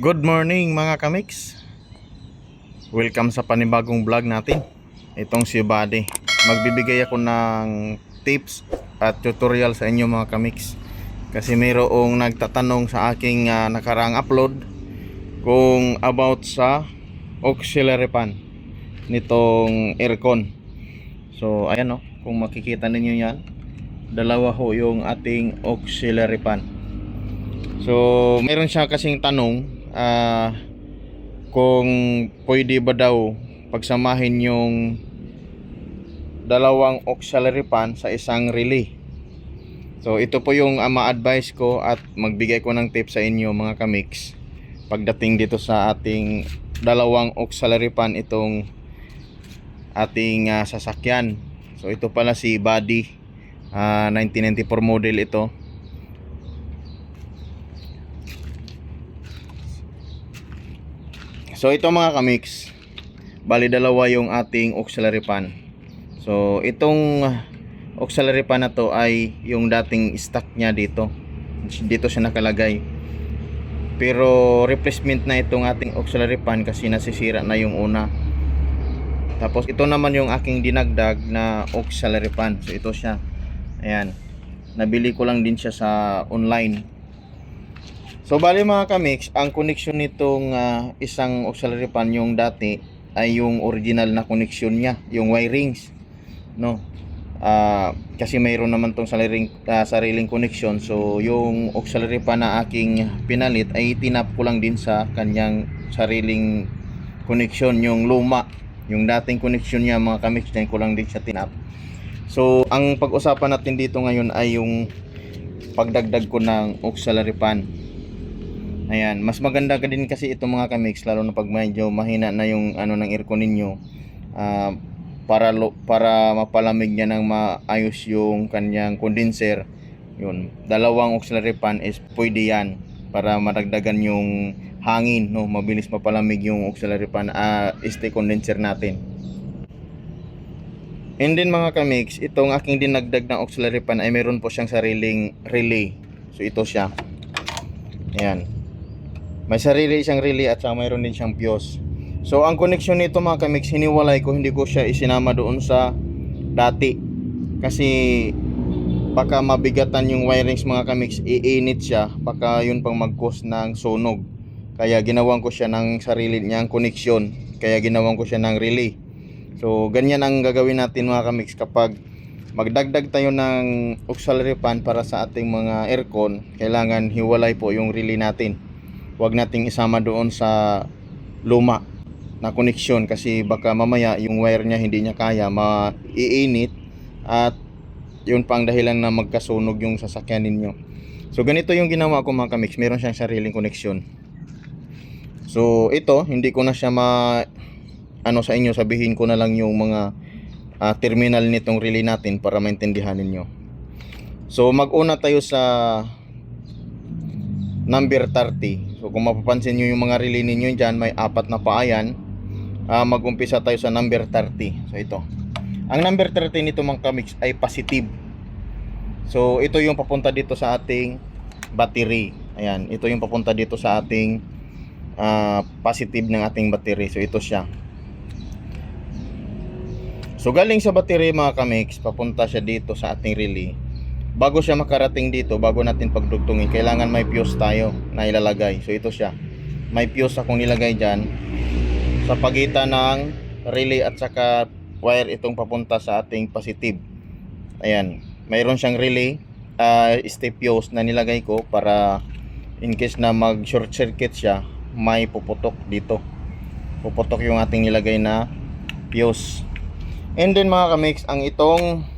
Good morning mga kamix. Welcome sa panibagong vlog natin. Itong si Buddy. Magbibigay ako ng tips at tutorial sa inyo mga kamix. Kasi mayroong nagtatanong sa aking nakaraang upload kung about sa auxiliary fan nitong aircon. So ayan o, kung makikita ninyo yan, dalawa ho yung ating auxiliary fan. So meron siya kasing tanong kung pwede ba daw pagsamahin yung dalawang auxiliary fan sa isang relay. So ito po yung ma-advise ko at magbigay ko ng tips sa inyo mga kamix pagdating dito sa ating dalawang auxiliary fan itong ating sasakyan. So ito pala si Buddy, 1994 model ito. So ito mga kamix, bali dalawa yung ating auxiliary fan. So itong auxiliary fan na to ay yung dating stock niya dito. Dito siya nakalagay. Pero replacement na itong ating auxiliary fan kasi nasisira na yung una. Tapos ito naman yung aking dinagdag na auxiliary fan. So ito siya. Ayan. Nabili ko lang din siya sa online. So bali mga kamix, ang connection nitong isang auxiliary fan yung dati ay yung original na connection niya, yung wirings, no? Kasi mayroon naman tong sariling connection. So yung auxiliary fan na aking pinalit ay tinap ko lang din sa kanyang sariling connection, yung luma, yung dating connection niya mga kamix, din ko lang din siya tinap. So ang pag-usapan natin dito ngayon ay yung pagdagdag ko ng auxiliary fan. Ayan, mas maganda ka din kasi ito mga kamix, lalo na pag medyo mahina na yung ng aircon ninyo, para mapalamig niya ng maayos yung kanyang condenser. Yun, dalawang auxiliary fan is pwede yan para madagdagan yung hangin, no? Mabilis mapalamig yung auxiliary fan, este condenser natin. And then mga kamix, itong aking dinagdag na auxiliary fan ay meron po siyang sariling relay. So ito siya. Ayan. May sarili siyang relay at saka mayroon din siyang fuse. So ang connection nito mga kamix, hiniwalay ko, hindi ko siya isinama doon sa dati. Kasi baka mabigatan yung wirings mga kamix, iinit siya, baka yun pang mag-cause ng sunog. Kaya ginawan ko siya ng sarili niyang connection. Kaya ginawan ko siya ng relay. So ganyan ang gagawin natin mga kamix kapag magdagdag tayo ng auxiliary fan para sa ating mga aircon. Kailangan hiwalay po yung relay natin. Huwag nating isama doon sa luma na connection kasi baka mamaya yung wire niya hindi niya kaya, maiinit at yun pang dahilan na magkasunog yung sasakyan ninyo. So ganito yung ginawa ko mga kamix, meron siyang sariling connection. So ito, hindi ko na siya sa inyo, sabihin ko na lang yung mga terminal nitong relay natin para maintindihan ninyo. So mag-una tayo sa number 30. So kung mapapansin nyo yung mga relay ninyo dyan, may apat na paa yan. Mag-umpisa tayo sa number 30. So ito, ang number 30 nito mga kamix ay positive. So ito yung papunta dito sa ating battery. Ayan, ito yung papunta dito sa ating positive ng ating battery. So ito siya. So galing sa battery mga kamix, papunta siya dito sa ating relay. Bago siya makarating dito, bago natin pagdugtungin, kailangan may fuse tayo na ilalagay. So ito siya, may fuse akong nilagay dyan sa pagitan ng relay at saka wire itong papunta sa ating positive. Ayan, mayroon siyang relay, step fuse na nilagay ko para in case na mag short circuit siya, may puputok dito, puputok yung ating nilagay na fuse. And then mga kamix, ang itong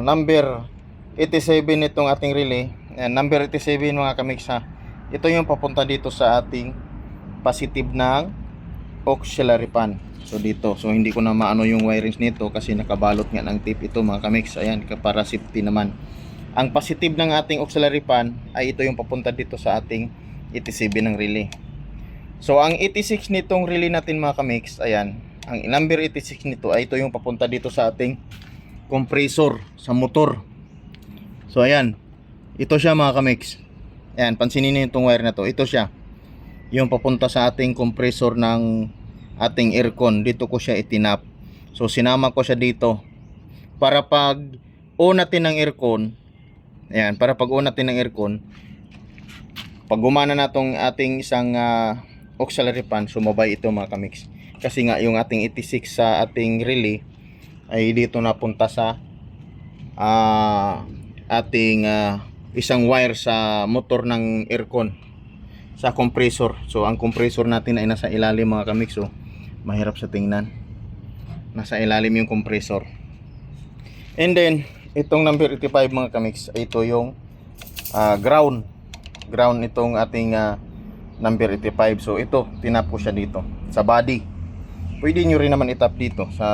number 87 itong ating relay, number 87 mga kamix ha, ito yung papunta dito sa ating positive ng auxiliary fan. So dito, so hindi ko na maano yung wirings nito kasi nakabalot nga ng tape ito mga kamix. Ayan, para safety naman. Ang positive ng ating auxiliary fan ay ito yung papunta dito sa ating 87 ng relay. So ang 86 nitong relay natin mga kamix, ayan, ang number 86 nito ay ito yung papunta dito sa ating compressor sa motor. So ayan, ito siya mga kamix. Ayan, pansinin niyo itong wire na to. Ito siya. Yung papunta sa ating compressor ng ating aircon. Dito ko siya itinap. So sinama ko siya dito. Para pag on natin ng aircon. Ayan, para pag on natin ng aircon. Pag gumana na tong ating isang auxiliary fan, sumabay ito mga kamix. Kasi nga yung ating 86 sa ating relay ay dito napunta sa ating isang wire sa motor ng aircon, sa compressor. So ang compressor natin ay nasa ilalim mga kamix. So mahirap sa tingnan, nasa ilalim yung compressor. And then itong number 85 mga kamix, ito yung ground itong ating number 85. So ito, tinap ko siya dito sa body. Pwede nyo rin naman itap dito sa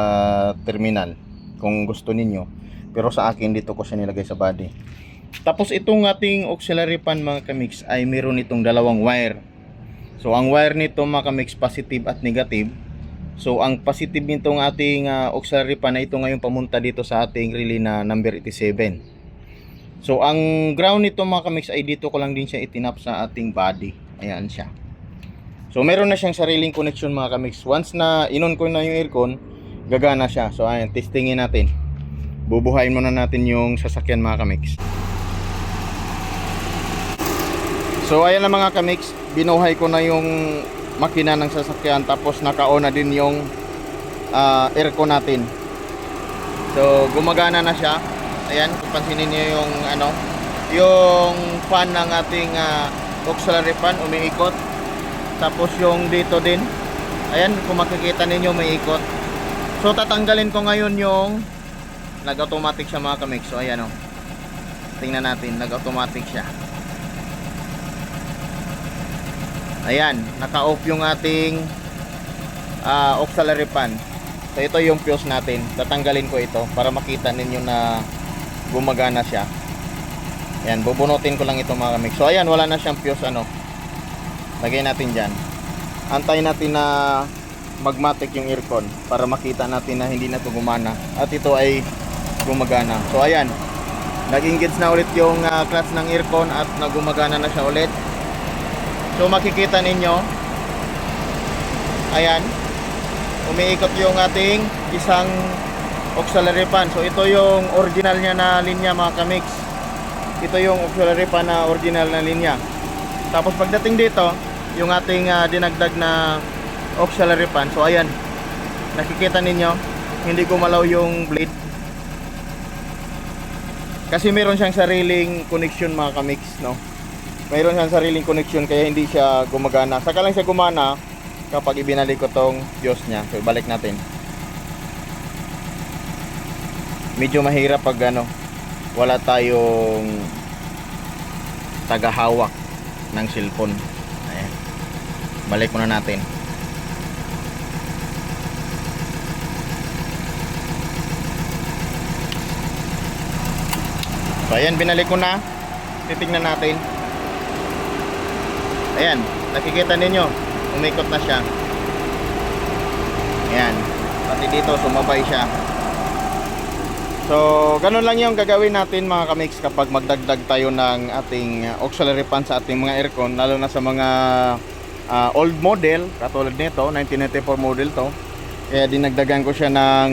terminal kung gusto ninyo, pero sa akin dito ko siya nilagay sa body. Tapos itong ating auxiliary fan mga kamix ay meron itong dalawang wire. So ang wire nito mga kamix, positive at negative. So ang positive nitong ating auxiliary fan na ito ngayon pamunta dito sa ating relay na number 87. So ang ground nito mga kamix ay dito ko lang din siya itinap sa ating body. Ayan siya. So meron na siyang sariling connection mga kamix. Once na inon ko na yung aircon, gagana siya. So ayan, testingin natin. Bubuhayin muna natin yung sasakyan mga kamix. So ayan na mga kamix, binuhay ko na yung makina ng sasakyan, tapos naka-on na din yung aircon natin. So gumagana na siya. Ayan, kung pansinin niyo yung yung fan ng ating auxiliary fan umiikot. Tapos yung dito din, ayan, kung makikita ninyo may ikot. So tatanggalin ko ngayon yung nag-automatic siya mga kamix. So ayan tingnan natin, nag-automatic siya. Ayan, naka-off yung ating auxiliary fan. So ito yung fuse natin. Tatanggalin ko ito para makita ninyo na gumagana siya. Ayan, bubunutin ko lang ito mga kamix. So ayan, wala na siyang fuse lagay natin dyan. Antayin natin na magmatic yung aircon para makita natin na hindi na ito gumana at ito ay gumagana. So ayan, nag-engage na ulit yung clutch ng aircon at nagumagana na siya ulit. So makikita ninyo, ayan, umiikot yung ating isang auxiliary fan. So ito yung original niya na linya mga kamix. Ito yung auxiliary fan na original na linya. Tapos pagdating dito, yung ating dinagdag na auxiliary fan. So ayan, nakikita ninyo, hindi gumalaw yung blade. Kasi meron siyang sariling connection mga kamix, no? Mayroon siyang sariling connection kaya hindi siya gumagana. Saka lang siya gumana kapag ibinalik ko tong fuse niya. So ibalik natin. Medyo mahirap pag wala tayong tagahawak ng cellphone. Ayan. Balik muna natin. So ayan, binalik ko na. Titingnan natin. Ayan, nakikita ninyo, umikot na siya. Ayan, pati dito sumabay siya. So ganun lang yung gagawin natin mga kamix kapag magdagdag tayo ng ating auxiliary fan sa ating mga aircon, lalo na sa mga old model katulad nito, 1994 model to. Kaya dinagdagan ko siya ng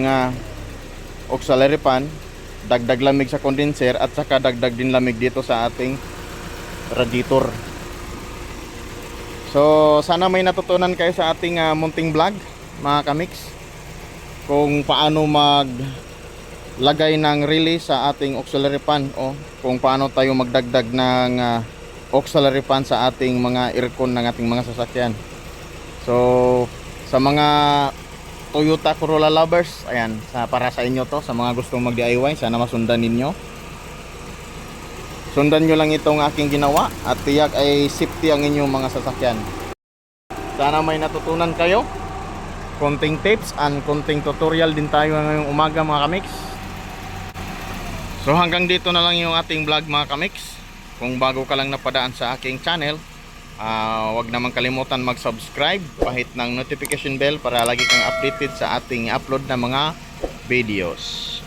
auxiliary fan, dagdag lamig sa condenser at saka dagdag din lamig dito sa ating radiator. So sana may natutunan kayo sa ating munting vlog mga kamix, kung paano maglagay ng relay sa ating auxiliary fan, o kung paano tayo magdagdag ng auxiliary fan sa ating mga aircon ng ating mga sasakyan. So sa mga Toyota Corolla lovers, ayan, para sa inyo to, sa mga gustong mag DIY, sana masundan ninyo. Sundan nyo lang itong aking ginawa at tiyak ay safety ang inyong mga sasakyan. Sana may natutunan kayo. Konting tips and konting tutorial din tayo ngayong umaga mga kamix. So hanggang dito na lang yung ating vlog mga kamix. Kung bago ka lang napadaan sa aking channel, huwag naman kalimutan mag-subscribe, pahit ng notification bell para lagi kang updated sa ating upload na mga videos.